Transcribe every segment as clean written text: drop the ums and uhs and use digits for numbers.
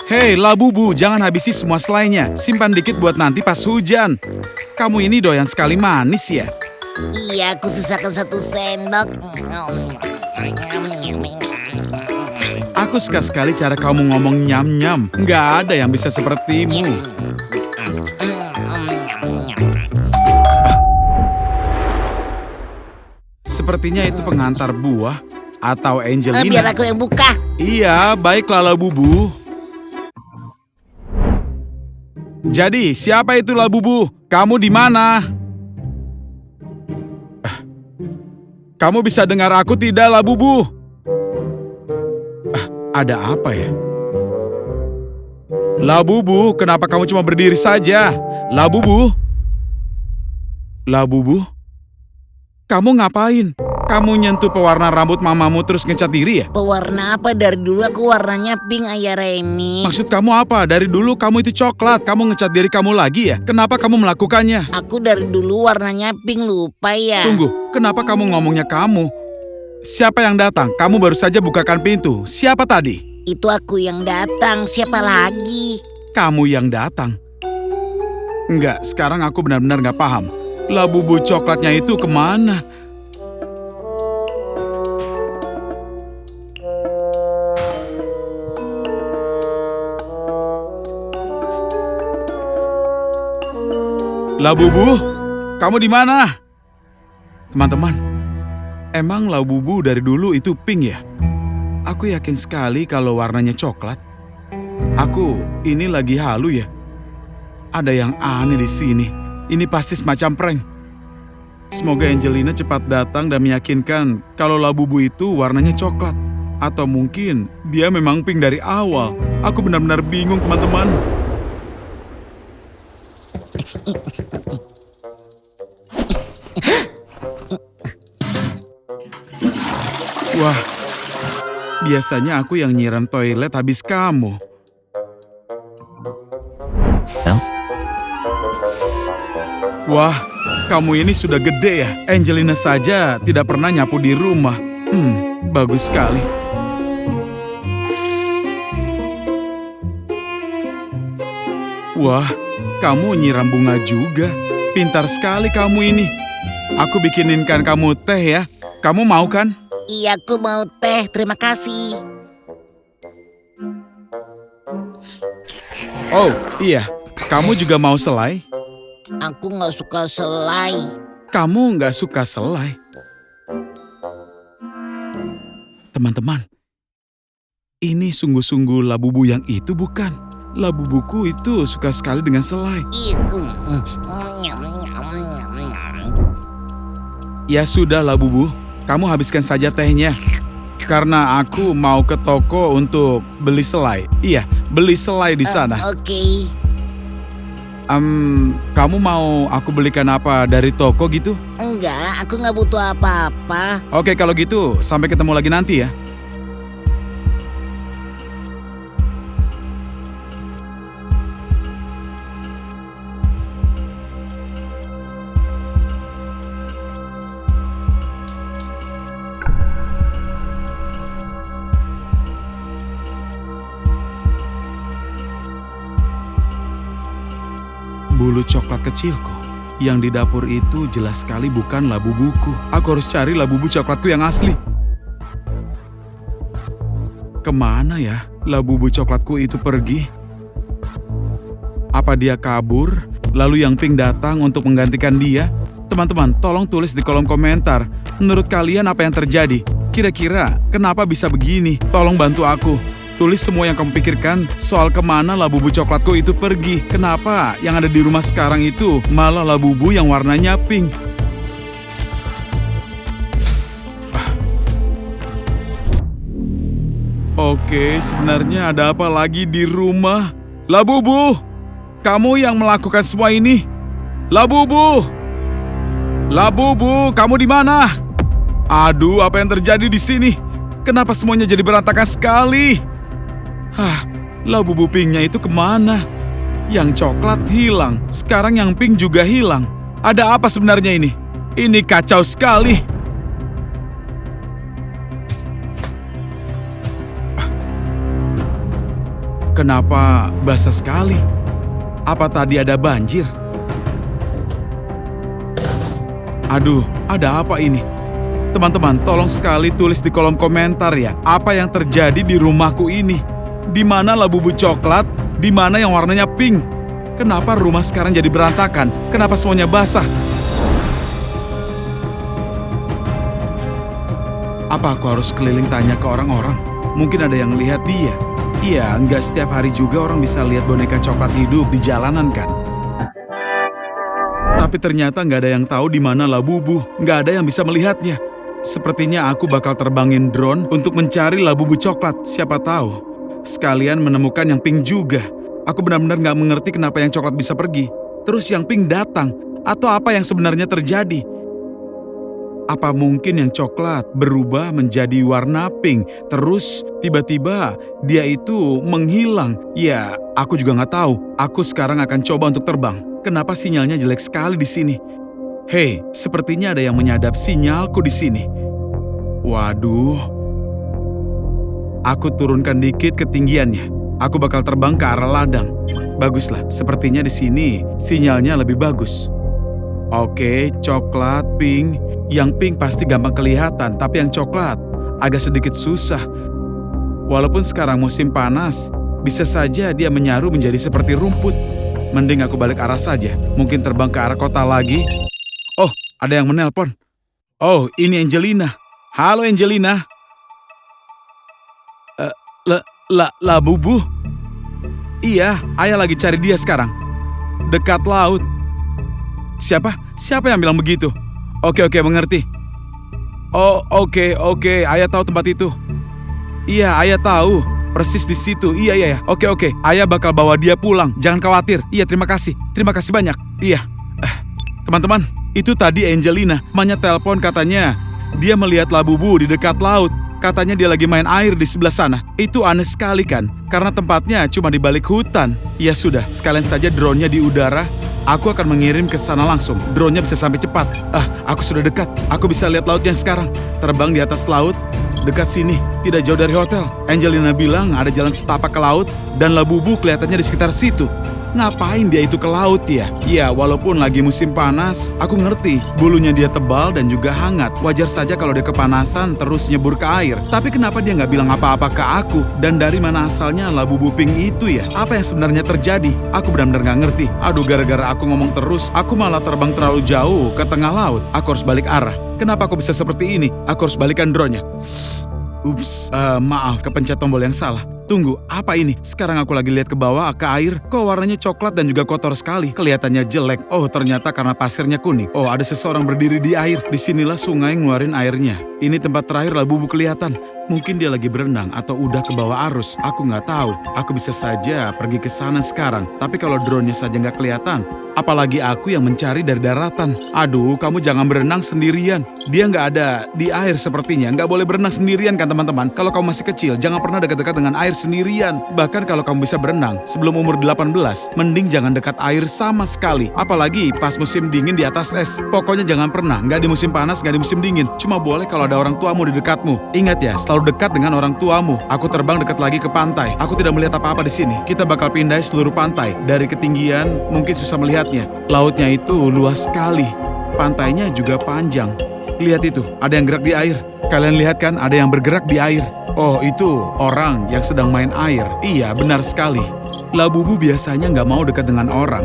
Hei, Labubu, jangan habisi semua selainya. Simpan dikit buat nanti pas hujan. Kamu ini doyan sekali manis ya? Iya, aku sisakan 1 sendok. Aku suka sekali cara kamu ngomong nyam-nyam. Nggak ada yang bisa sepertimu. Sepertinya itu pengantar buah atau Angelina. Biar aku yang buka. Iya, baiklah Labubu. Jadi, siapa itu Labubu? Kamu di mana? Kamu bisa dengar aku tidak, Labubu? Ada apa ya? Labubu, kenapa kamu cuma berdiri saja? Labubu? Labubu? Kamu ngapain? Kamu nyentuh pewarna rambut mamamu terus ngecat diri ya? Pewarna apa? Dari dulu aku warnanya pink, Ayah Reni. Maksud kamu apa? Dari dulu kamu itu coklat, kamu ngecat diri kamu lagi ya? Kenapa kamu melakukannya? Aku dari dulu warnanya pink, lupa ya. Tunggu, kenapa kamu ngomongnya kamu? Siapa yang datang? Kamu baru saja bukakan pintu. Siapa tadi? Itu aku yang datang, siapa lagi? Kamu yang datang. Enggak, sekarang aku benar-benar nggak paham. Labubu coklatnya itu kemana? Labubu, kamu di mana? Teman-teman, emang Labubu dari dulu itu pink ya? Aku yakin sekali kalau warnanya coklat. Ini lagi halu ya? Ada yang aneh di sini. Ini pasti semacam prank. Semoga Angelina cepat datang dan meyakinkan kalau Labubu itu warnanya coklat. Atau mungkin dia memang pink dari awal. Aku benar-benar bingung, teman-teman. Wah, biasanya aku yang nyiram toilet habis kamu. Wah, kamu ini sudah gede ya. Angelina saja tidak pernah nyapu di rumah. Bagus sekali. Wah, kamu nyiram bunga juga. Pintar sekali kamu ini. Aku bikininkan kamu teh ya. Kamu mau kan? Iya, aku mau teh, terima kasih. Oh, iya. Kamu juga mau selai? Aku nggak suka selai. Kamu nggak suka selai? Teman-teman, ini sungguh-sungguh Labubu yang itu bukan? Labubuku itu suka sekali dengan selai. Ya sudah Labubu, kamu habiskan saja tehnya. Karena aku mau ke toko untuk beli selai. Iya, beli selai di sana. Oke. Kamu mau aku belikan apa dari toko gitu? Enggak, aku nggak butuh apa-apa. Oke, kalau gitu sampai ketemu lagi nanti ya. Bulu coklat kecilku yang di dapur itu jelas sekali bukan Labubuku. Aku harus cari Labubu coklatku yang asli. Kemana ya Labubu coklatku itu pergi? Apa dia kabur, lalu yang pink datang untuk menggantikan dia? Teman-teman, tolong tulis di kolom komentar. Menurut kalian apa yang terjadi? Kira-kira kenapa bisa begini? Tolong bantu aku. Tulis semua yang kamu pikirkan soal kemana Labubu coklatku itu pergi. Kenapa yang ada di rumah sekarang itu malah Labubu yang warnanya pink? Oke, sebenarnya ada apa lagi di rumah? Labubu, kamu yang melakukan semua ini? Labubu! Labubu, kamu di mana? Aduh, apa yang terjadi di sini? Kenapa semuanya jadi berantakan sekali? Labubu pinknya itu kemana? Yang coklat hilang, sekarang yang pink juga hilang. Ada apa sebenarnya ini? Ini kacau sekali. kenapa basah sekali? Apa tadi ada banjir? Aduh, ada apa ini? Teman-teman, tolong sekali tulis di kolom komentar ya, apa yang terjadi di rumahku ini? Di mana labu-labu coklat? Di mana yang warnanya pink? Kenapa rumah sekarang jadi berantakan? Kenapa semuanya basah? Apa aku harus keliling tanya ke orang-orang? Mungkin ada yang lihat dia. Iya, nggak setiap hari juga orang bisa lihat boneka coklat hidup di jalanan kan? Tapi ternyata nggak ada yang tahu di mana labubu, nggak ada yang bisa melihatnya. Sepertinya aku bakal terbangin drone untuk mencari labubu coklat. Siapa tahu, sekalian menemukan yang pink juga. Aku benar-benar nggak mengerti kenapa yang coklat bisa pergi, terus yang pink datang, atau apa yang sebenarnya terjadi. Apa mungkin yang coklat berubah menjadi warna pink, terus tiba-tiba dia itu menghilang? Ya, aku juga nggak tahu. Aku sekarang akan coba untuk terbang. Kenapa sinyalnya jelek sekali di sini? Hei, sepertinya ada yang menyadap sinyalku di sini. Waduh. Aku turunkan dikit ketinggiannya. Aku bakal terbang ke arah ladang. Baguslah, sepertinya di sini sinyalnya lebih bagus. Oke, coklat, pink. Yang pink pasti gampang kelihatan, tapi yang coklat agak sedikit susah. Walaupun sekarang musim panas, bisa saja dia menyaru menjadi seperti rumput. Mending aku balik arah saja, mungkin terbang ke arah kota lagi. Oh, ada yang menelpon. Oh, ini Angelina. Halo Angelina. Labubu? Iya, ayah lagi cari dia sekarang. Dekat laut. Siapa? Siapa yang bilang begitu? Oke, mengerti. Oh, oke, ayah tahu tempat itu. Iya, ayah tahu. Persis di situ. Iya. Oke. Ayah bakal bawa dia pulang. Jangan khawatir. Iya, terima kasih. Terima kasih banyak. Iya. Teman-teman, itu tadi Angelina. Mamanya telepon katanya dia melihat labubu di dekat laut. Katanya dia lagi main air di sebelah sana. Itu aneh sekali kan? Karena tempatnya cuma di balik hutan. Ya sudah, sekalian saja drone-nya di udara. Aku akan mengirim ke sana langsung. Drone-nya bisa sampai cepat. Aku sudah dekat. Aku bisa lihat lautnya sekarang. Terbang di atas laut. Dekat sini, tidak jauh dari hotel. Angelina bilang ada jalan setapak ke laut dan labubu kelihatannya di sekitar situ. Ngapain dia itu ke laut ya? Ya, walaupun lagi musim panas, aku ngerti. Bulunya dia tebal dan juga hangat. Wajar saja kalau dia kepanasan terus nyebur ke air. Tapi kenapa dia nggak bilang apa-apa ke aku? Dan dari mana asalnya labubu pink itu ya? Apa yang sebenarnya terjadi? Aku benar-benar nggak ngerti. Aduh, gara-gara aku ngomong terus, aku malah terbang terlalu jauh ke tengah laut. Aku harus balik arah. Kenapa aku bisa seperti ini? Aku harus balikan drone-nya. Ups, maaf, kepencet tombol yang salah. Tunggu, apa ini? Sekarang aku lagi lihat ke bawah, ke air. Kok warnanya coklat dan juga kotor sekali? Kelihatannya jelek. Oh, ternyata karena pasirnya kuning. Oh, ada seseorang berdiri di air. Disinilah sungai ngeluarin airnya. Ini tempat terakhir labubu kelihatan. Mungkin dia lagi berenang atau udah ke bawah arus. Aku nggak tahu. Aku bisa saja pergi ke sana sekarang. Tapi kalau drone-nya saja nggak kelihatan, apalagi aku yang mencari dari daratan. Aduh, kamu jangan berenang sendirian. Dia nggak ada di air sepertinya. Nggak boleh berenang sendirian kan teman-teman. Kalau kamu masih kecil, jangan pernah dekat-dekat dengan air sendirian. Bahkan kalau kamu bisa berenang sebelum umur 18, mending jangan dekat air sama sekali. Apalagi pas musim dingin di atas es. Pokoknya jangan pernah. Nggak di musim panas, nggak di musim dingin. Cuma boleh kalau ada orang tuamu di dekatmu. Ingat ya, selalu dekat dengan orang tuamu. Aku terbang dekat lagi ke pantai. Aku tidak melihat apa-apa di sini. Kita bakal pindah seluruh pantai. Dari ketinggian mungkin susah melihatnya. Lautnya itu luas sekali. Pantainya juga panjang. Lihat itu, ada yang gerak di air. Kalian lihat kan, ada yang bergerak di air. Oh, itu orang yang sedang main air. Iya, benar sekali. Labubu biasanya nggak mau dekat dengan orang.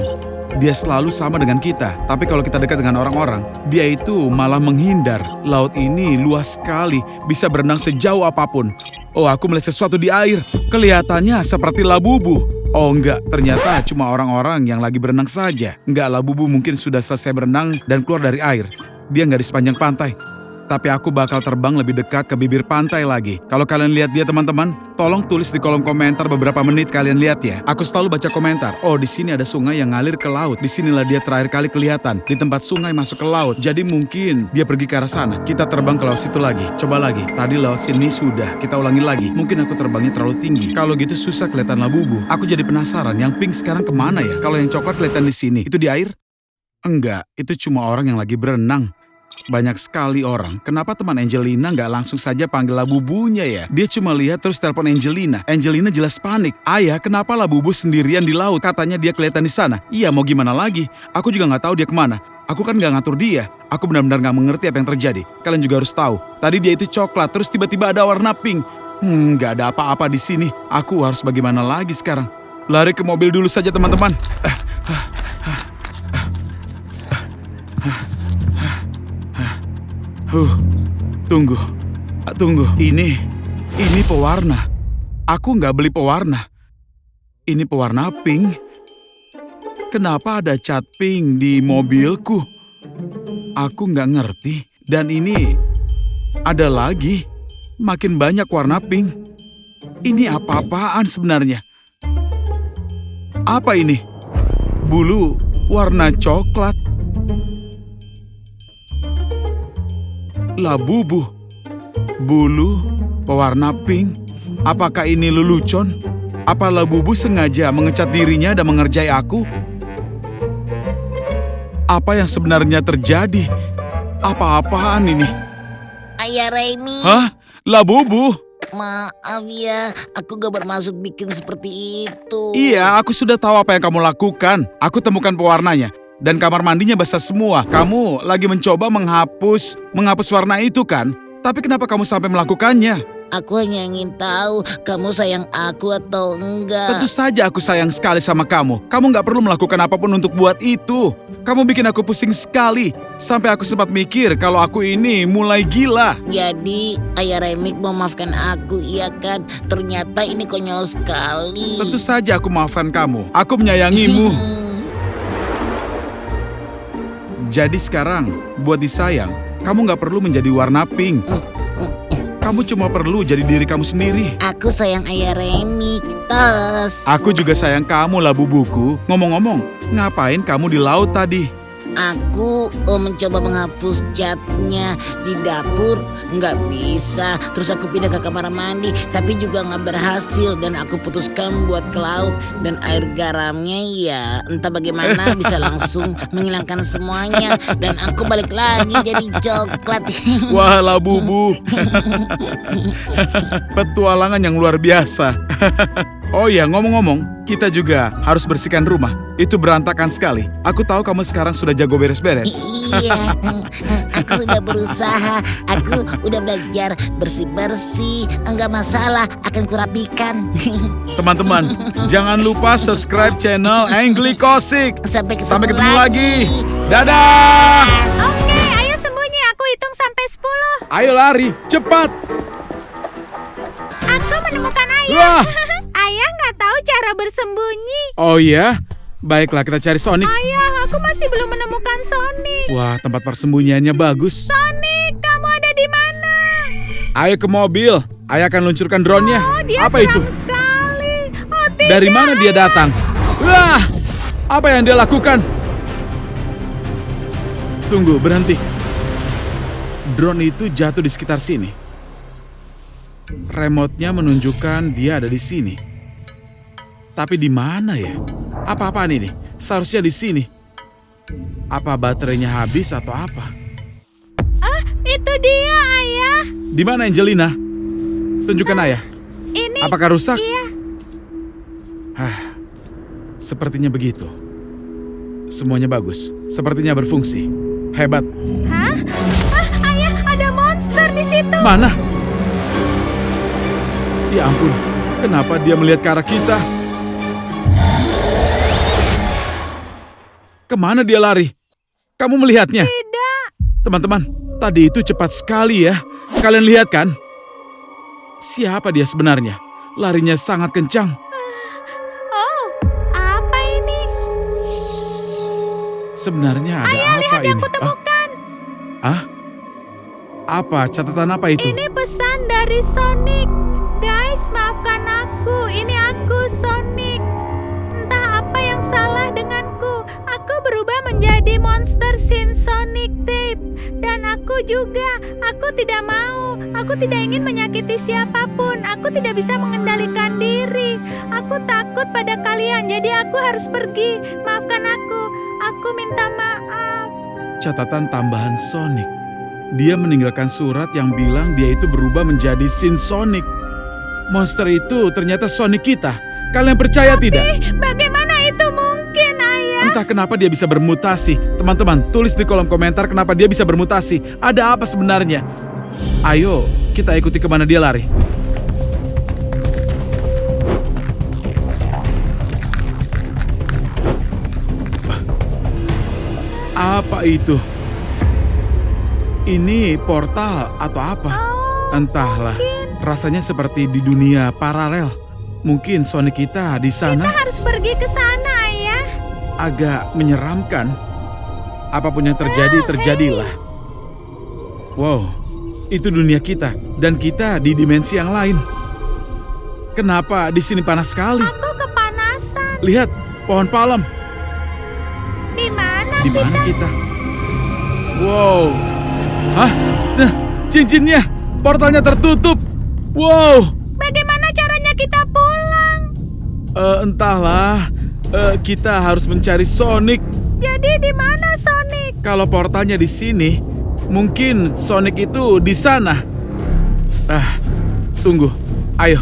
Dia selalu sama dengan kita. Tapi kalau kita dekat dengan orang-orang, dia itu malah menghindar. Laut ini luas sekali, bisa berenang sejauh apapun. Oh, aku melihat sesuatu di air. Kelihatannya seperti labubu. Oh enggak, ternyata cuma orang-orang yang lagi berenang saja. Enggak, labubu mungkin sudah selesai berenang dan keluar dari air. Dia nggak di sepanjang pantai. Tapi aku bakal terbang lebih dekat ke bibir pantai lagi. Kalau kalian lihat dia teman-teman, tolong tulis di kolom komentar beberapa menit kalian lihat ya. Aku selalu baca komentar. Oh, di sini ada sungai yang ngalir ke laut. Disinilah dia terakhir kali kelihatan. Di tempat sungai masuk ke laut. Jadi mungkin dia pergi ke arah sana. Kita terbang ke laut situ lagi. Coba lagi. Tadi laut sini sudah. Kita ulangi lagi. Mungkin aku terbangnya terlalu tinggi. Kalau gitu susah kelihatan labubu. Aku jadi penasaran. Yang pink sekarang kemana ya? Kalau yang coklat kelihatan di sini. Itu di air? Enggak. Itu cuma orang yang lagi berenang. Banyak sekali orang. Kenapa teman Angelina nggak langsung saja panggil Labubunya ya? Dia cuma lihat terus telepon Angelina. Angelina jelas panik. Ayah, kenapa Labubu sendirian di laut? Katanya dia kelihatan di sana. Iya, mau gimana lagi? Aku juga nggak tahu dia kemana. Aku kan nggak ngatur dia. Aku benar-benar nggak mengerti apa yang terjadi. Kalian juga harus tahu. Tadi dia itu coklat, terus tiba-tiba ada warna pink. Nggak ada apa-apa di sini. Aku harus bagaimana lagi sekarang? Lari ke mobil dulu saja teman-teman. Tunggu. Ini pewarna. Aku nggak beli pewarna. Ini pewarna pink. Kenapa ada cat pink di mobilku? Aku nggak ngerti. Dan ini ada lagi. Makin banyak warna pink. Ini apa-apaan sebenarnya? Apa ini? Bulu warna coklat. Labubu. Bulu pewarna pink. Apakah ini lelucon? Apa Labubu sengaja mengecat dirinya dan mengerjai aku? Apa yang sebenarnya terjadi? Apa-apaan ini? Ayah Remi. Hah? Labubu? Maaf ya, aku gak bermaksud bikin seperti itu. Iya, aku sudah tahu apa yang kamu lakukan. Aku temukan pewarnanya. Dan kamar mandinya basah semua. Kamu lagi mencoba menghapus warna itu kan? Tapi kenapa kamu sampai melakukannya? Aku hanya ingin tahu kamu sayang aku atau enggak. Tentu saja aku sayang sekali sama kamu. Kamu nggak perlu melakukan apapun untuk buat itu. Kamu bikin aku pusing sekali. Sampai aku sempat mikir kalau aku ini mulai gila. Jadi Ayah Remik memaafkan aku, iya kan? Ternyata ini konyol sekali. Tentu saja aku maafkan kamu. Aku menyayangimu. Jadi sekarang, buat disayang, kamu nggak perlu menjadi warna pink. Kamu cuma perlu jadi diri kamu sendiri. Aku sayang Ayah Remik, tos. Aku juga sayang kamu lah bubuku. Ngomong-ngomong, ngapain kamu di laut tadi? Aku mencoba menghapus catnya di dapur, nggak bisa. Terus aku pindah ke kamar mandi, tapi juga nggak berhasil. Dan aku putuskan buat ke laut. Dan air garamnya ya entah bagaimana bisa langsung menghilangkan semuanya. Dan aku balik lagi jadi coklat. Wah lah bubu. Petualangan yang luar biasa. Oh ya, ngomong-ngomong, kita juga harus bersihkan rumah. Itu berantakan sekali. Aku tahu kamu sekarang sudah jago beres-beres. Iya, aku sudah berusaha. Aku udah belajar bersih-bersih. Enggak masalah, akan kurapikan. Teman-teman, jangan lupa subscribe channel Angly Kosik. Sampai ketemu lagi. Dadah! Oke, ayo sembunyi. Aku hitung sampai 10. Ayo lari, cepat! Aku menemukan ayah. Wah! Ayah nggak tahu cara bersembunyi. Oh iya? Baiklah, kita cari Sonic. Ayah, aku masih belum menemukan Sonic. Wah, tempat persembunyiannya bagus. Sonic, kamu ada di mana? Ayo ke mobil. Ayah akan luncurkan drone-nya. Oh, dia Apa seram itu? sekali. Oh, tidak. Dari mana dia datang? Wah! Apa yang dia lakukan? Tunggu, berhenti. Drone itu jatuh di sekitar sini. Remote-nya menunjukkan dia ada di sini. Tapi di mana ya? Apa-apaan ini? Seharusnya di sini. Apa baterainya habis atau apa? Ah, itu dia, Ayah. Di mana Angelina? Tunjukkan ayah. Ini. Apakah rusak? Iya. Sepertinya begitu. Semuanya bagus. Sepertinya berfungsi. Hebat. Hah? Ah, Ayah, ada monster di situ. Mana? Ya ampun, kenapa dia melihat ke arah kita? Kemana dia lari? Kamu melihatnya? Tidak. Teman-teman, tadi itu cepat sekali ya. Kalian lihat kan? Siapa dia sebenarnya? Larinya sangat kencang. Oh, apa ini? Sebenarnya ada Ayah, apa lihat ini? yang kutemukan. Apa? Catatan apa itu? Ini pesan dari Sonic. Guys, maafkan aku. Ini aku, Sonic. Entah apa yang salah denganku. Aku berubah menjadi monster Sin Sonic Tape. Dan aku juga. Aku tidak mau. Aku tidak ingin menyakiti siapapun. Aku tidak bisa mengendalikan diri. Aku takut pada kalian, jadi aku harus pergi. Maafkan aku. Aku minta maaf. Catatan tambahan Sonic. Dia meninggalkan surat yang bilang dia itu berubah menjadi Sin Sonic. Monster itu ternyata Sonic kita. Kalian percaya tidak? Bagaimana itu mungkin, Ayah? Entah kenapa dia bisa bermutasi. Teman-teman, tulis di kolom komentar kenapa dia bisa bermutasi. Ada apa sebenarnya? Ayo, kita ikuti kemana dia lari. Apa itu? Ini portal atau apa? Entahlah, rasanya seperti di dunia paralel. Mungkin Sonic kita di sana. Kita harus pergi ke sana, Ayah. Agak menyeramkan. Apapun yang terjadi, terjadilah. Wow, itu dunia kita dan kita di dimensi yang lain. Kenapa di sini panas sekali? Aku kepanasan. Lihat, pohon palem. Di mana Di mana kita? kita? Wow. Hah? Nah, cincinnya. Portalnya tertutup. Wow. Bagaimana caranya kita pulang? Entahlah. Kita harus mencari Sonic. Jadi di mana Sonic? Kalau portalnya di sini, mungkin Sonic itu di sana. Tunggu. Ayo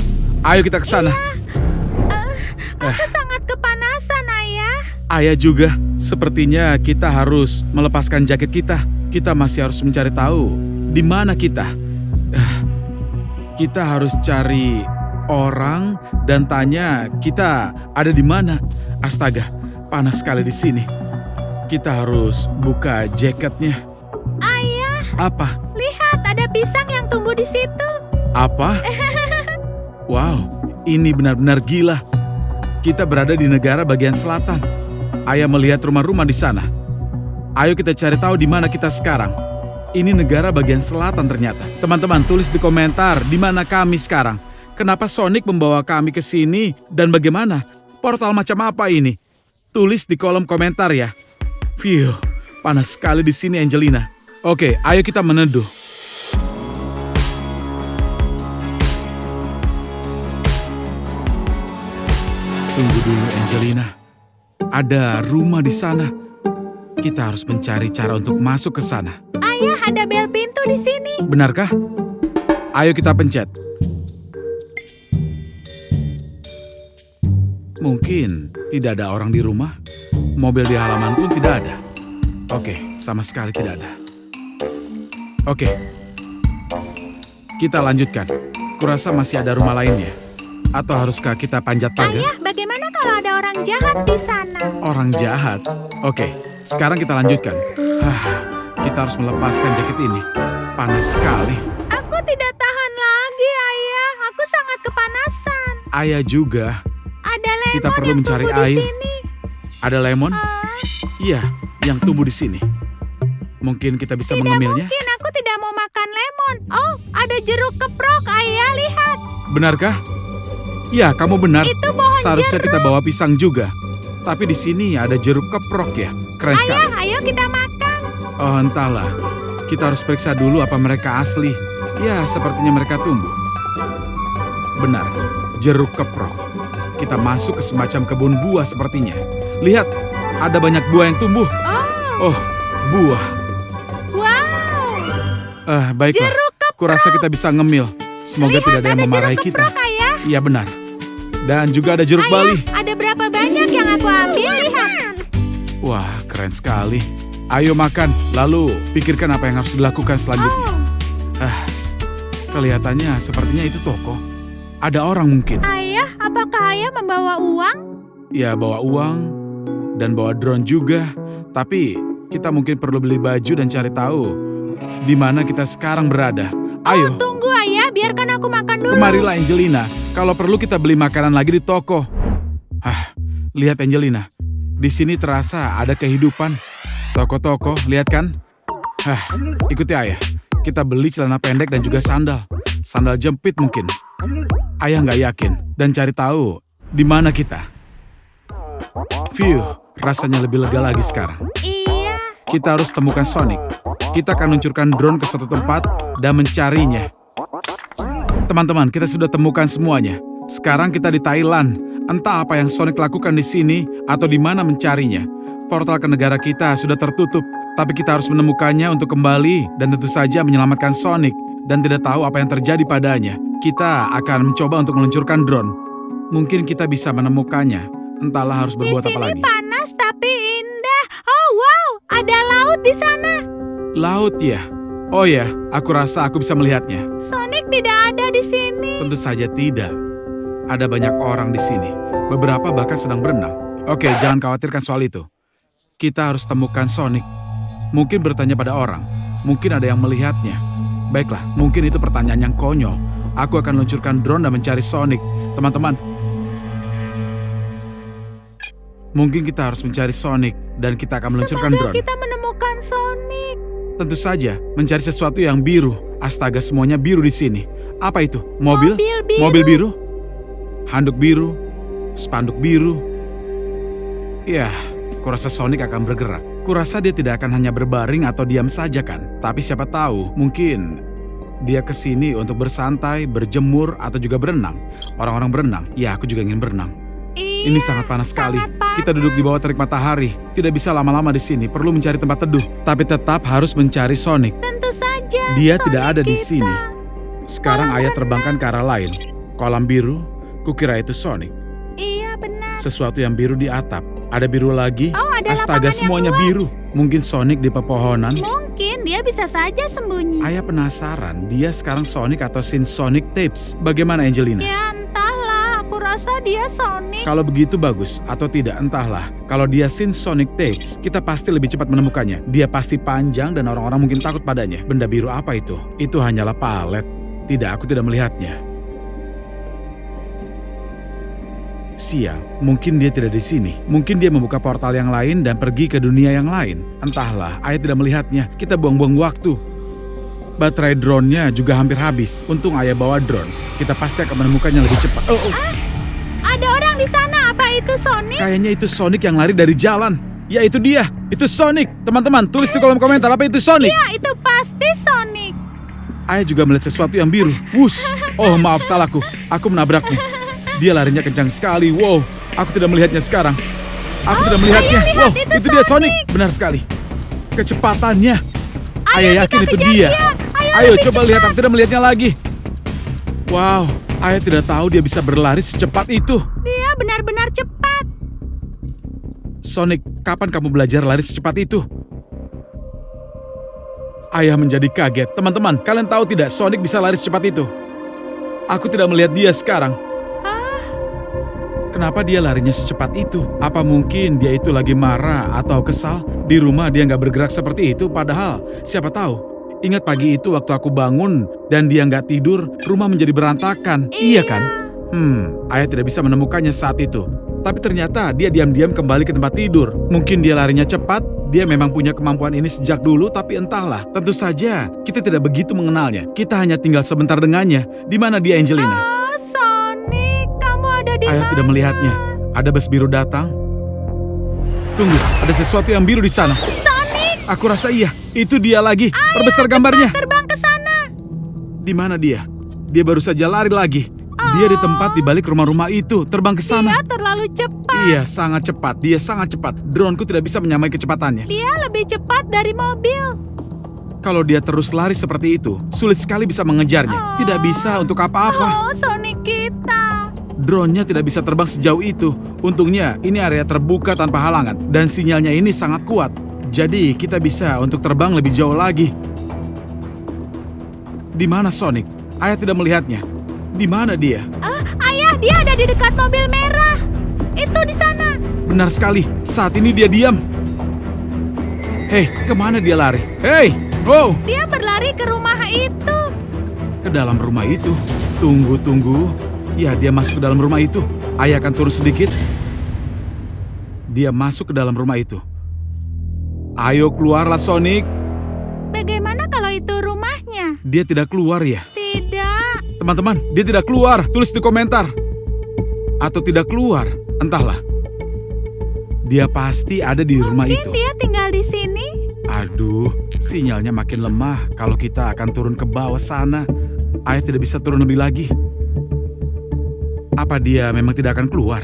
kita ke sana. Aku sangat kepanasan, Ayah. Ayah juga. Sepertinya kita harus melepaskan jaket kita. Kita masih harus mencari tahu di mana kita. Kita harus cari orang dan tanya kita ada di mana. Astaga, panas sekali di sini. Kita harus buka jaketnya. Ayah, Apa? lihat ada pisang yang tumbuh di situ. Apa? Wow, ini benar-benar gila. Kita berada di negara bagian selatan. Ayah melihat rumah-rumah di sana. Ayo kita cari tahu di mana kita sekarang. Ini negara bagian selatan ternyata. Teman-teman tulis di komentar di mana kami sekarang. Kenapa Sonic membawa kami ke sini dan bagaimana? Portal macam apa ini? Tulis di kolom komentar ya. Phew, panas sekali di sini Angelina. Oke, ayo kita meneduh. Tunggu dulu Angelina. Ada rumah di sana. Kita harus mencari cara untuk masuk ke sana. Ayah, ada bel pintu di sini. Benarkah? Ayo kita pencet. Mungkin tidak ada orang di rumah. Mobil di halaman pun tidak ada. Oke, sama sekali tidak ada. Oke. Kita lanjutkan. Kurasa masih ada rumah lainnya. Atau haruskah kita panjat pagar? Ayah, bagaimana kalau ada orang jahat di sana? Orang jahat? Oke, sekarang kita lanjutkan. Kita harus melepaskan jaket ini. Panas sekali. Aku tidak tahan lagi, Ayah. Aku sangat kepanasan. Ayah juga. Ada lemon Kita perlu yang mencari tumbuh air. di sini. Ada lemon? Iya, yang tumbuh di sini. Mungkin kita bisa mengambilnya. Mungkin aku tidak mau makan lemon. Oh, ada jeruk keprok, Ayah. Lihat. Benarkah? Ya, kamu benar. Itu pohon Seharusnya jeruk. kita bawa pisang juga. Tapi di sini ada jeruk keprok ya. Keren sekali. Ayah, ayo kita makan. Oh, entahlah. Kita harus periksa dulu apa mereka asli. Ya, sepertinya mereka tumbuh. Benar, jeruk keprok. Kita masuk ke semacam kebun buah sepertinya. Lihat, ada banyak buah yang tumbuh. Oh, buah. Wow. Baiklah. Jeruk keprok. Kurasa kita bisa ngemil. Semoga Lihat, tidak ada yang memarahi jeruk kita. keprok, Ayah. Iya benar. Dan juga ada jeruk bali. Ada berapa banyak yang aku ambil? Lihat. Wah, keren sekali. Ayo makan, lalu pikirkan apa yang harus dilakukan selanjutnya. Kelihatannya sepertinya itu toko. Ada orang mungkin. Ayah, apakah Ayah membawa uang? Ya, bawa uang dan bawa drone juga. Tapi kita mungkin perlu beli baju dan cari tahu di mana kita sekarang berada. Ayo, Tunggu, Ayah. Biarkan aku makan dulu. kemarilah Angelina. Kalau perlu kita beli makanan lagi di toko. Lihat Angelina. Di sini terasa ada kehidupan. Toko-toko, lihat kan? Ikuti ayah. Kita beli celana pendek dan juga sandal. Sandal jepit mungkin. Ayah nggak yakin dan cari tahu di mana kita. Phew, rasanya lebih lega lagi sekarang. Iya. Kita harus temukan Sonic. Kita akan luncurkan drone ke suatu tempat dan mencarinya. Teman-teman, kita sudah temukan semuanya. Sekarang kita di Thailand. Entah apa yang Sonic lakukan di sini atau di mana mencarinya. Portal ke negara kita sudah tertutup. Tapi kita harus menemukannya untuk kembali dan tentu saja menyelamatkan Sonic dan tidak tahu apa yang terjadi padanya. Kita akan mencoba untuk meluncurkan drone. Mungkin kita bisa menemukannya. Entahlah harus berbuat apa lagi. Di sini panas tapi indah. Oh wow, ada laut di sana. Laut ya? Oh ya, aku rasa aku bisa melihatnya. Sonic tidak ada di sini. Tentu saja tidak. Ada banyak orang di sini. Beberapa bahkan sedang berenang. Oke, jangan khawatirkan soal itu. Kita harus temukan Sonic. Mungkin bertanya pada orang. Mungkin ada yang melihatnya. Baiklah, mungkin itu pertanyaan yang konyol. Aku akan luncurkan drone dan mencari Sonic. Teman-teman, mungkin kita harus mencari Sonic dan kita akan meluncurkan Semoga drone. kita menemukan Sonic. Tentu saja, mencari sesuatu yang biru. Astaga, semuanya biru di sini. Apa itu? Mobil? Mobil biru. Mobil biru? Handuk biru? Spanduk biru? Ya, kurasa Sonic akan bergerak. Kurasa dia tidak akan hanya berbaring atau diam saja kan. Tapi siapa tahu, mungkin dia kesini untuk bersantai, berjemur, atau juga berenang. Orang-orang berenang. Ya, aku juga ingin berenang. Iya, Ini sangat panas sekali. sangat panas. Kita duduk di bawah terik matahari. Tidak bisa lama-lama di sini. Perlu mencari tempat teduh. Tapi tetap harus mencari Sonic. Tentu saja. Dia Sonic tidak ada di kita. sini. Sekarang Kolam ayah terbangkan ke arah lain. Kolam biru, kukira itu Sonic. Iya benar. Sesuatu yang biru di atap. Ada biru lagi. Oh, ada Astaga, lapangan yang semuanya luas. biru. Mungkin Sonic di pepohonan. Mungkin dia bisa saja sembunyi. Ayah penasaran, dia sekarang Sonic atau Sin Sonic Tapes. Bagaimana Angelina? Ya entahlah, aku rasa dia Sonic. Kalau begitu bagus, atau tidak entahlah. Kalau dia Sin Sonic Tapes, kita pasti lebih cepat menemukannya. Dia pasti panjang dan orang-orang mungkin takut padanya. Benda biru apa itu? Itu hanyalah palet. Tidak, aku tidak melihatnya. Sial, mungkin dia tidak di sini. Mungkin dia membuka portal yang lain dan pergi ke dunia yang lain. Entahlah, ayah tidak melihatnya. Kita buang-buang waktu. Baterai drone-nya juga hampir habis. Untung ayah bawa drone. Kita pasti akan menemukannya lebih cepat. Oh. Ada orang di sana. Apa itu Sonic? Kayaknya itu Sonic yang lari dari jalan. Ya, itu dia. Itu Sonic. Teman-teman, tulis di kolom komentar apa itu Sonic. Ya, itu pasti Sonic. Ayah juga melihat sesuatu yang biru. Wush. Oh, maaf, salahku. Aku menabraknya. Dia larinya kencang sekali. Wow, aku tidak melihatnya sekarang. Aku tidak melihatnya. lihat, Wow, itu itu dia Sonic. Benar sekali. Kecepatannya. Ayah yakin kita itu kejar dia. dia. Ayo lebih coba cepat. lihat, aku tidak melihatnya lagi. Wow, ayah tidak tahu dia bisa berlari secepat itu. Dia benar-benar cepat. Sonic, kapan kamu belajar lari secepat itu? Ayah menjadi kaget. Teman-teman, kalian tahu tidak Sonic bisa lari secepat itu? Aku tidak melihat dia sekarang. Kenapa dia larinya secepat itu? Apa mungkin dia itu lagi marah atau kesal? Di rumah dia nggak bergerak seperti itu, padahal siapa tahu. Ingat pagi itu waktu aku bangun dan dia nggak tidur, rumah menjadi berantakan. Iya kan? Ayah tidak bisa menemukannya saat itu. Tapi ternyata dia diam-diam kembali ke tempat tidur. Mungkin dia larinya cepat, dia memang punya kemampuan ini sejak dulu, tapi entahlah. Tentu saja, kita tidak begitu mengenalnya. Kita hanya tinggal sebentar dengannya. Di mana dia, Angelina? Oh, Sonic, kamu ada di Ayah mana? tidak melihatnya. Ada bus biru datang. Tunggu, ada sesuatu yang biru di sana. Sonic, Aku rasa iya, itu dia lagi. Perbesar gambarnya. terbang ke sana. Di mana dia? Dia baru saja lari lagi. Dia di tempat di balik rumah-rumah itu, terbang ke sana. Dia terlalu cepat. Iya, sangat cepat. Dia sangat cepat. Droneku tidak bisa menyamai kecepatannya. Dia lebih cepat dari mobil. Kalau dia terus lari seperti itu, sulit sekali bisa mengejarnya. Tidak bisa untuk apa-apa. Oh, Sonic kita. Drone-nya tidak bisa terbang sejauh itu. Untungnya, ini area terbuka tanpa halangan. Dan sinyalnya ini sangat kuat. Jadi, kita bisa untuk terbang lebih jauh lagi. Di mana Sonic? Ayah tidak melihatnya. Di mana dia? Ayah, dia ada di dekat mobil merah. Itu di sana. Benar sekali, saat ini dia diam. Hei, kemana dia lari? Hei, wow, Dia berlari ke rumah itu. ke dalam rumah itu. Tunggu. Ya, dia masuk ke dalam rumah itu. Ayah akan turun sedikit. Dia masuk ke dalam rumah itu. Ayo keluarlah Sonic. Bagaimana kalau itu rumahnya? Dia tidak keluar ya? Tidak. Teman-teman, dia tidak keluar. Tulis di komentar. Atau tidak keluar, entahlah. Dia pasti ada di rumah itu. Mungkin dia tinggal di sini. Aduh, sinyalnya makin lemah kalau kita akan turun ke bawah sana. Ayah tidak bisa turun lebih lagi. Apa dia memang tidak akan keluar?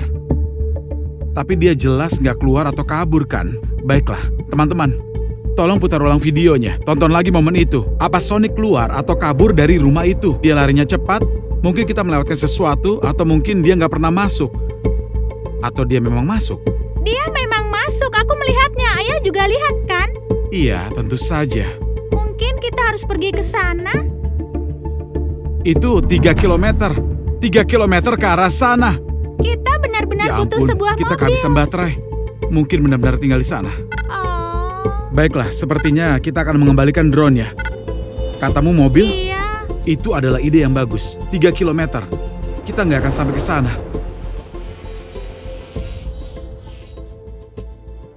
Tapi dia jelas nggak keluar atau kabur kan? Baiklah, teman-teman. Tolong putar ulang videonya. Tonton lagi momen itu. Apa Sonic keluar atau kabur dari rumah itu? Dia larinya cepat? Mungkin kita melewatkan sesuatu atau mungkin dia nggak pernah masuk. Atau dia memang masuk? Dia memang masuk, aku melihatnya. Ayah juga lihat kan? Iya, tentu saja. Mungkin kita harus pergi ke sana. Itu 3 kilometer. 3 kilometer ke arah sana. Kita benar-benar Ya butuh ampun, sebuah kita mobil. kehabisan baterai. Mungkin benar-benar tinggal di sana. Oh, Baiklah, sepertinya kita akan mengembalikan drone-nya. Katamu mobil? iya. Itu adalah ide yang bagus. 3 kilometer. Kita nggak akan sampai ke sana.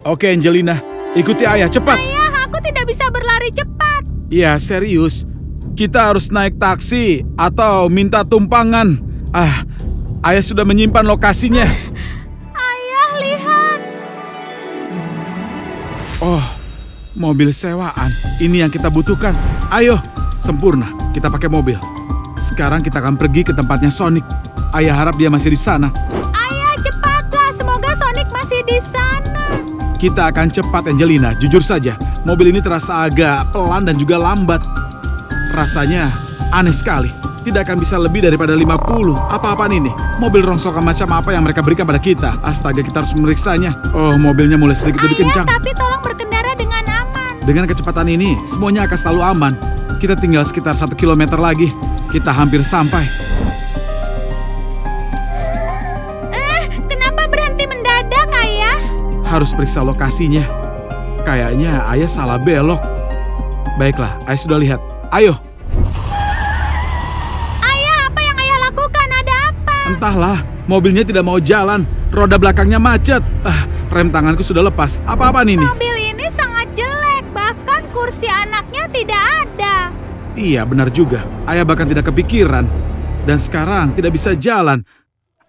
Oke, Angelina. Ikuti ayah, cepat. Ayah, aku tidak bisa berlari cepat. Ya, serius. Kita harus naik taksi atau minta tumpangan. Ayah sudah menyimpan lokasinya. Ayah, lihat. Oh, mobil sewaan. Ini yang kita butuhkan. Ayo, sempurna. Kita pakai mobil. Sekarang kita akan pergi ke tempatnya Sonic. Ayah harap dia masih di sana. Ayah, cepatlah. Semoga Sonic masih di sana. Kita akan cepat, Angelina. Jujur saja, mobil ini terasa agak pelan dan juga lambat. Rasanya aneh sekali. Tidak akan bisa lebih daripada 50. Apa-apaan ini? Mobil rongsokan macam apa yang mereka berikan pada kita? Astaga, kita harus memeriksanya. Oh, mobilnya mulai sedikit lebih Ayah, kencang. tapi tolong berkendara dengan aman. Dengan kecepatan ini, semuanya akan selalu aman. Kita tinggal sekitar 1 kilometer lagi. Kita hampir sampai. Kenapa berhenti mendadak, Ayah? Harus periksa lokasinya. Kayaknya ayah salah belok. Baiklah, ayah sudah lihat. Ayo. Ayah, apa yang Ayah lakukan? Ada apa? Entahlah, mobilnya tidak mau jalan. Roda belakangnya macet. Rem tanganku sudah lepas. Apa-apaan ini? Mobil ini sangat jelek. Bahkan kursi anaknya tidak ada. Iya, benar juga. Ayah bahkan tidak kepikiran. Dan sekarang tidak bisa jalan.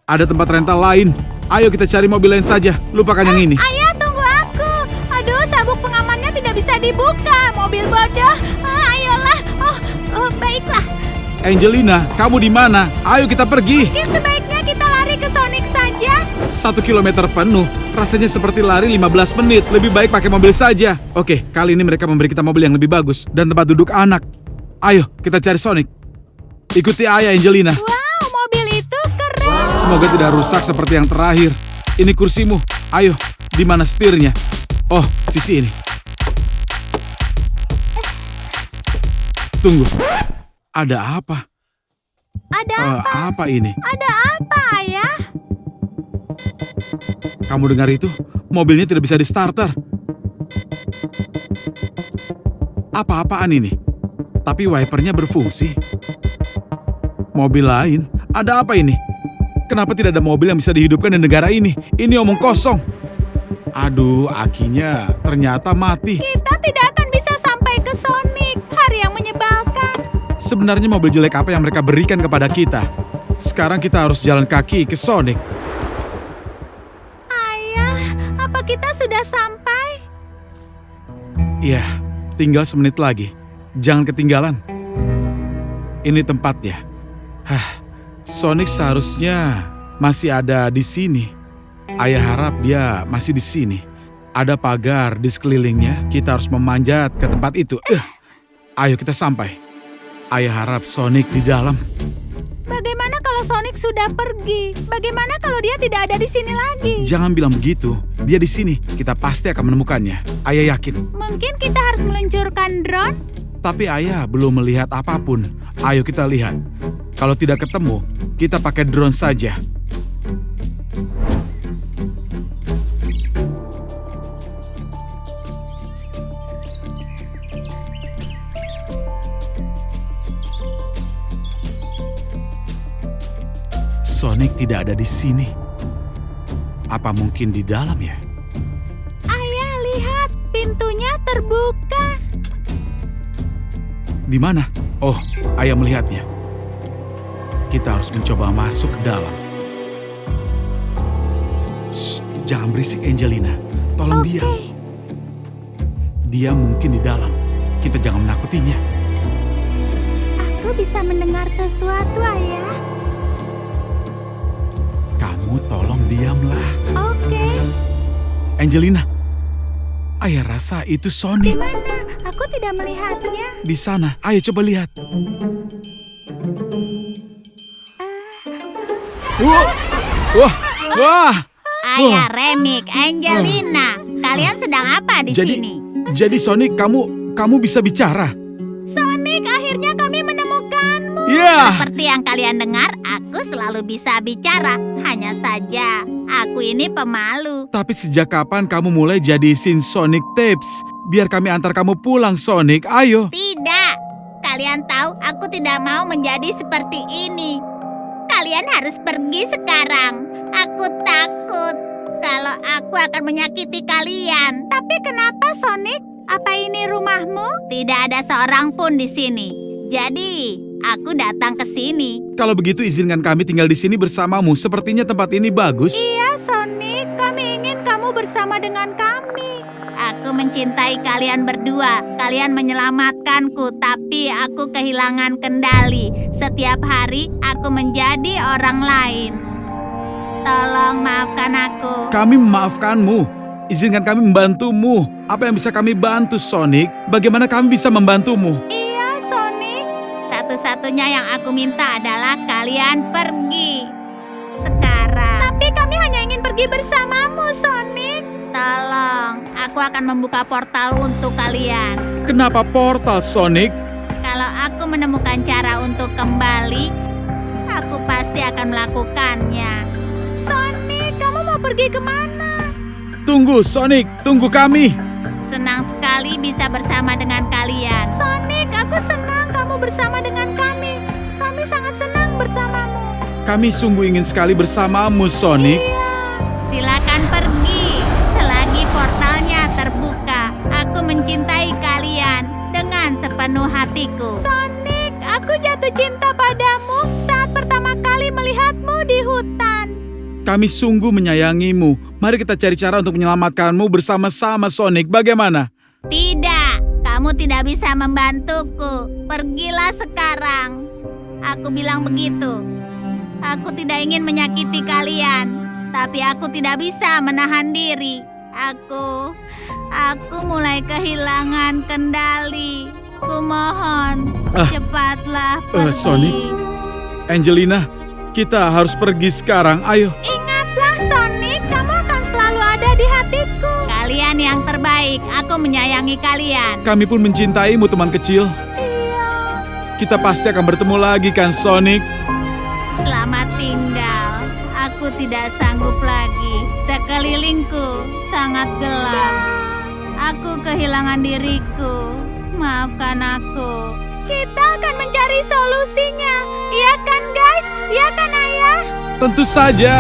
Ada tempat rental lain. Ayo kita cari mobil lain saja. Lupakan yang ini. Ayah, tunggu aku. Aduh, sabuk pengamannya tidak bisa dibuka. Mobil bodoh. Ayolah. Oh, baiklah. Angelina, kamu di mana? Ayo kita pergi. Mungkin sebaiknya kita lari ke Sonic saja. 1 kilometer penuh. Rasanya seperti lari 15 menit. Lebih baik pakai mobil saja. Oke, kali ini mereka memberi kita mobil yang lebih bagus. Dan tempat duduk anak. Ayo, kita cari Sonic. Ikuti ayah, Angelina. Wow, mobil itu keren. Semoga tidak rusak seperti yang terakhir. Ini kursimu. Ayo, di mana setirnya? Oh, sisi ini. Tunggu. Ada apa? Ada apa? Apa ini? Ada apa, Ayah? Kamu dengar itu? Mobilnya tidak bisa di-starter. Apa-apaan ini? Tapi wipernya berfungsi. Mobil lain? Ada apa ini? Kenapa tidak ada mobil yang bisa dihidupkan di negara ini? Ini omong kosong. Aduh, akinya ternyata mati. Kita tidak akan bisa sampai ke Sonic. Hari yang menyebalkan. Sebenarnya mobil jelek apa yang mereka berikan kepada kita? Sekarang kita harus jalan kaki ke Sonic. Ayah, apa kita sudah sampai? Iya, tinggal semenit lagi. Jangan ketinggalan. Ini tempatnya. Sonic seharusnya masih ada di sini. Ayah harap dia masih di sini. Ada pagar di sekelilingnya. Kita harus memanjat ke tempat itu. Ayo kita sampai. Ayah harap Sonic di dalam. Bagaimana kalau Sonic sudah pergi? Bagaimana kalau dia tidak ada di sini lagi? Jangan bilang begitu. Dia di sini. Kita pasti akan menemukannya. Ayah yakin. Mungkin kita harus meluncurkan drone? Tapi ayah belum melihat apapun. Ayo kita lihat. Kalau tidak ketemu, kita pakai drone saja. Sonic tidak ada di sini. Apa mungkin di dalam ya? Ayah, lihat. Pintunya terbuka. Di mana? Oh, ayah melihatnya. Kita harus mencoba masuk ke dalam. Shh, jangan berisik, Angelina. Tolong diam. Dia mungkin di dalam. Kita jangan menakutinya. Aku bisa mendengar sesuatu, Ayah. Kamu tolong diamlah. Oke. Angelina. Ayah rasa itu Sonic. Di mana? Aku tidak melihatnya. Di sana, ayo coba lihat. Wah, wah, wah. Ayah Remik, Angelina, kalian sedang apa di sini? Jadi Sonic, kamu bisa bicara? Sonic, akhirnya kami menemukanmu. Iya. Seperti yang kalian dengar, aku selalu bisa bicara. Hanya saja, aku ini pemalu. Tapi sejak kapan kamu mulai jadi Sin Sonic Tapes? Biar kami antar kamu pulang, Sonic. Ayo. Tidak, kalian tahu aku tidak mau menjadi seperti ini. Kalian harus pergi sekarang. Aku takut kalau aku akan menyakiti kalian. Tapi kenapa, Sonic? Apa ini rumahmu? Tidak ada seorang pun di sini. Jadi, aku datang ke sini. Kalau begitu izinkan kami tinggal di sini bersamamu. Sepertinya tempat ini bagus. Iya, Sonic. Kami ingin kamu bersama dengan kami. Aku mencintai kalian berdua. Kalian menyelamatkanku, tapi aku kehilangan kendali. Setiap hari, aku menjadi orang lain. Tolong maafkan aku. Kami memaafkanmu. Izinkan kami membantumu. Apa yang bisa kami bantu, Sonic? Bagaimana kami bisa membantumu? Iya, Sonic. Satu-satunya yang aku minta adalah kalian pergi. Sekarang. Tapi kami hanya ingin pergi bersamamu, Sonic. Tolong, aku akan membuka portal untuk kalian. Kenapa portal, Sonic? Kalau aku menemukan cara untuk kembali, aku pasti akan melakukannya. Sonic, kamu mau pergi kemana? Tunggu, Sonic. Tunggu kami. Senang sekali bisa bersama dengan kalian. Sonic, aku senang kamu bersama dengan kami. Kami sangat senang bersamamu. Kami sungguh ingin sekali bersamamu, Sonic. Silakan pergi. Selagi portalnya terbuka, aku mencintai kalian dengan sepenuh hatiku. Sonic, aku jatuh cinta padamu saat pertama kali melihatmu di hutan. Kami sungguh menyayangimu. Mari kita cari cara untuk menyelamatkanmu bersama-sama, Sonic. Bagaimana? Tidak, kamu tidak bisa membantuku. Pergilah sekarang. Aku bilang begitu. Aku tidak ingin menyakiti kalian, tapi aku tidak bisa menahan diri. Aku mulai kehilangan kendali. Kumohon, cepatlah pergi. Sonic. Angelina, kita harus pergi sekarang. Ayo. Ingatlah, Sonic, kamu akan selalu ada di hatiku. Kalian yang terbaik, aku menyayangi kalian. Kami pun mencintaimu, teman kecil. Iya. Kita pasti akan bertemu lagi kan, Sonic? Selamat tinggal. Aku tidak sanggup lagi. Sekelilingku sangat gelap. Aku kehilangan diriku. Maafkan aku. Kita akan mencari solusinya. Iya kan, guys? Iya kan, Ayah? Tentu saja.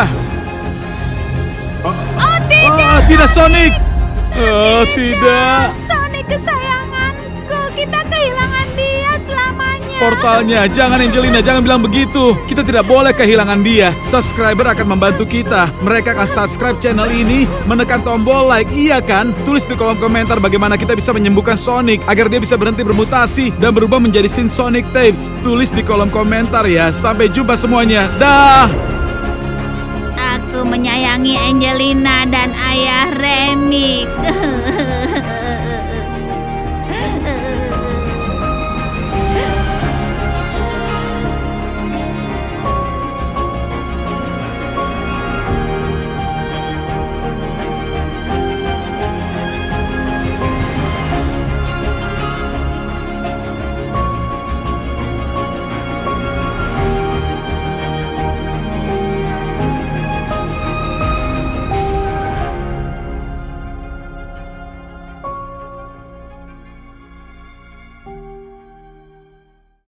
Oh, tidak. Tidak, Sonic. Oh, tidak. Sonic kesayanganku. Kita kehilangan dia selamanya. Portalnya, jangan Angelina, jangan bilang begitu. Kita tidak boleh kehilangan dia. Subscriber akan membantu kita. Mereka akan subscribe channel ini, menekan tombol like, iya kan? Tulis di kolom komentar bagaimana kita bisa menyembuhkan Sonic agar dia bisa berhenti bermutasi dan berubah menjadi Sin Sonic Tapes. Tulis di kolom komentar ya. Sampai jumpa semuanya. Dah. Aku menyayangi Angelina dan Ayah Remik.